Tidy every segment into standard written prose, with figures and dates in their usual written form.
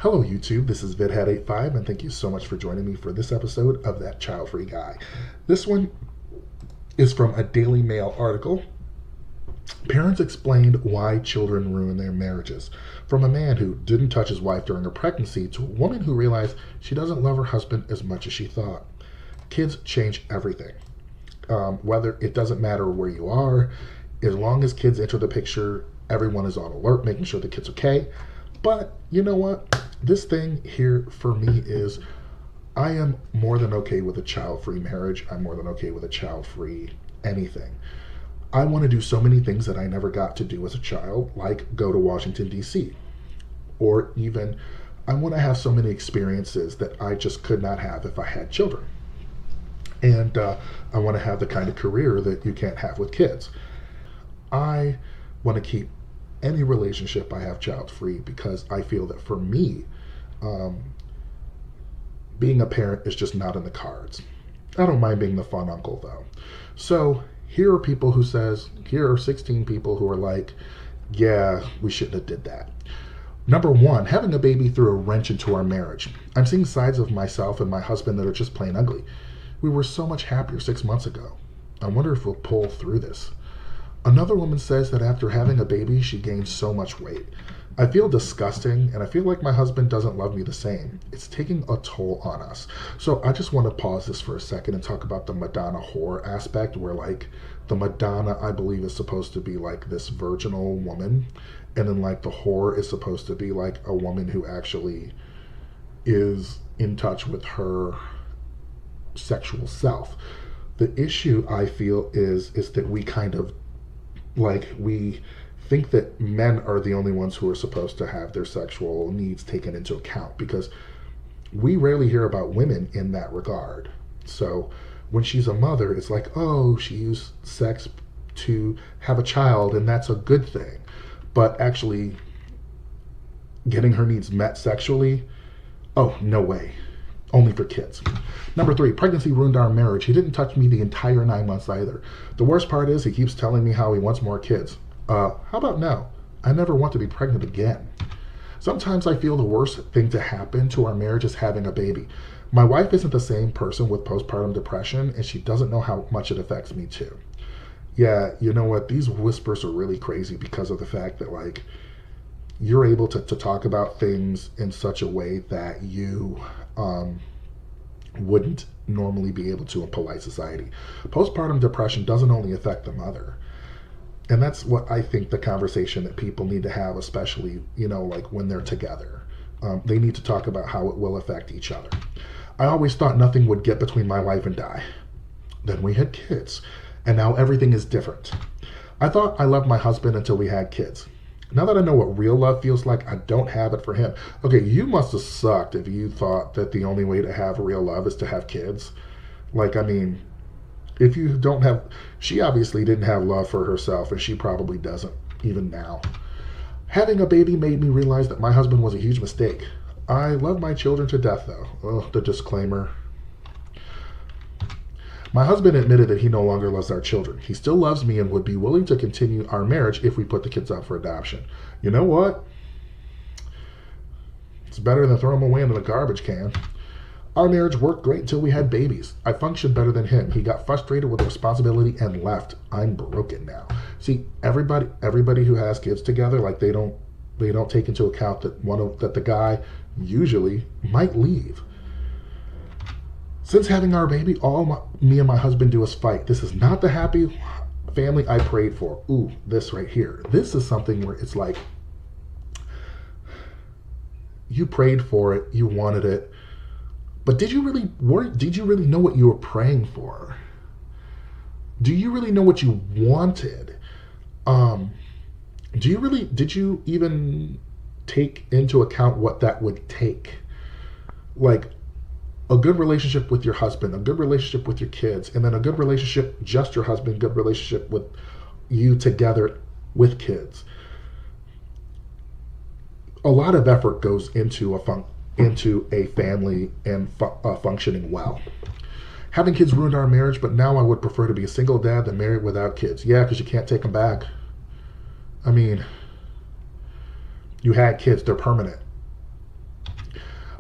Hello YouTube, this is VidHead85 and thank you so much for joining me for this episode of That Childfree Guy. This one is from a Daily Mail article. Parents explained why children ruin their marriages. From a man who didn't touch his wife during her pregnancy to a woman who realized she doesn't love her husband as much as she thought. Kids change everything. Whether it doesn't matter where you are, as long as kids enter the picture, everyone is on alert, making sure the kid's okay. But you know what? This thing here for me is I am more than okay with a child-free marriage. I'm more than okay with a child-free anything. I want to do so many things that I never got to do as a child, like go to Washington, D.C. Or even I want to have so many experiences that I just could not have if I had children. And I want to have the kind of career that you can't have with kids. I want to keep any relationship I have child-free because I feel that for me, being a parent is just not in the cards. I don't mind being the fun uncle though. So here are 16 people who are like, yeah, we shouldn't have did that. Number one, having a baby threw a wrench into our marriage. I'm seeing sides of myself and my husband that are just plain ugly. We were so much happier 6 months ago. I wonder if we'll pull through this. Another woman says that after having a baby, she gained so much weight. I feel disgusting, and I feel like my husband doesn't love me the same. It's taking a toll on us. So I just want to pause this for a second and talk about the Madonna whore aspect, where like the Madonna, I believe, is supposed to be like this virginal woman, and then like the whore is supposed to be like a woman who actually is in touch with her sexual self. The issue I feel is that we kind of we think that men are the only ones who are supposed to have their sexual needs taken into account because we rarely hear about women in that regard. So when she's a mother, it's like, oh, she used sex to have a child and that's a good thing. But actually getting her needs met sexually, oh, no way. Only for kids. Number 3, pregnancy ruined our marriage. He didn't touch me the entire 9 months either. The worst part is he keeps telling me how he wants more kids. How about no? I never want to be pregnant again. Sometimes I feel the worst thing to happen to our marriage is having a baby. My wife isn't the same person with postpartum depression, and she doesn't know how much it affects me too. Yeah, you know what? These whispers are really crazy because of the fact that you're able to talk about things in such a way that you wouldn't normally be able to in polite society. Postpartum depression doesn't only affect the mother. And that's what I think the conversation that people need to have, especially, when they're together. They need to talk about how it will affect each other. I always thought nothing would get between my wife and I. Then we had kids, and now everything is different. I thought I loved my husband until we had kids. Now that I know what real love feels like, I don't have it for him. Okay, you must have sucked if you thought that the only way to have real love is to have kids. If you don't have... She obviously didn't have love for herself, and she probably doesn't, even now. Having a baby made me realize that my husband was a huge mistake. I love my children to death, though. Oh, the disclaimer. My husband admitted that he no longer loves our children. He still loves me and would be willing to continue our marriage if we put the kids up for adoption. You know what? It's better than throwing them away into the garbage can. Our marriage worked great until we had babies. I functioned better than him. He got frustrated with the responsibility and left. I'm broken now. See, everybody who has kids together, they don't take into account that the guy usually might leave. Since having our baby, me and my husband do is fight. This is not the happy family I prayed for. Ooh, this right here. This is something where it's like, you prayed for it, you wanted it, but did you really know what you were praying for? Do you really know what you wanted? Did you even take into account what that would take? A good relationship with your husband, a good relationship with your kids, and then a good relationship, just your husband, good relationship with you together with kids. A lot of effort goes into a family and functioning well. Having kids ruined our marriage, but now I would prefer to be a single dad than married without kids. Yeah, because you can't take them back. I mean, you had kids, they're permanent.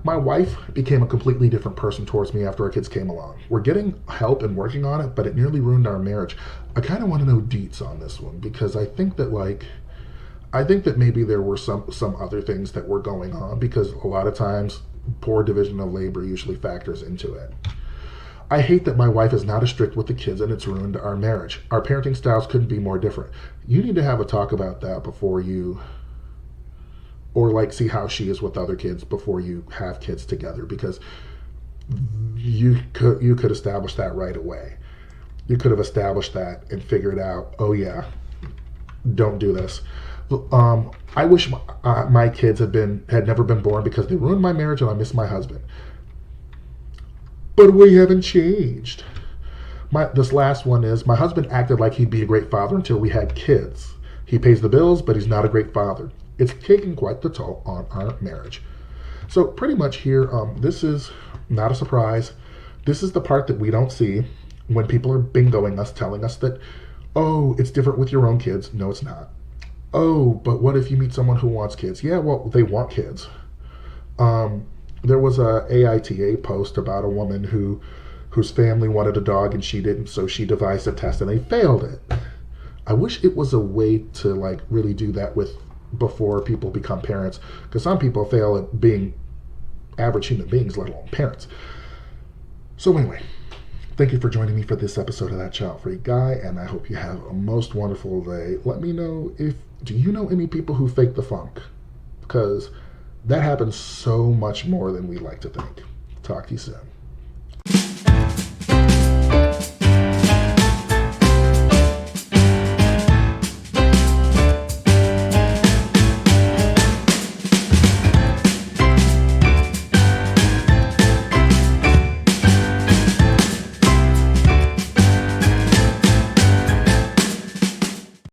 My wife became a completely different person towards me after our kids came along. We're getting help and working on it, but it nearly ruined our marriage. I kind of want to know deets on this one because I think that maybe there were some other things that were going on because a lot of times poor division of labor usually factors into it. I hate that my wife is not as strict with the kids and it's ruined our marriage. Our parenting styles couldn't be more different. You need to have a talk about that before you, or like see how she is with other kids before you have kids together, because you could establish that right away. You could have established that and figured out, oh yeah, don't do this. I wish my kids had never been born because they ruined my marriage and I miss my husband. But we haven't changed. This last one is my husband acted like he'd be a great father until we had kids. He pays the bills, but he's not a great father. It's taking quite the toll on our marriage. So pretty much here, this is not a surprise. This is the part that we don't see when people are bingoing us, telling us that, oh, it's different with your own kids. No, it's not. Oh, but what if you meet someone who wants kids? Yeah, well, they want kids. There was a AITA post about a woman whose family wanted a dog and she didn't, so she devised a test and they failed it. I wish it was a way to like really do that with before people become parents, because some people fail at being average human beings, let alone parents. So anyway, thank you for joining me for this episode of That Childfree Guy, and I hope you have a most wonderful day. Let me know do you know any people who fake the funk? Because that happens so much more than we like to think. Talk to you soon.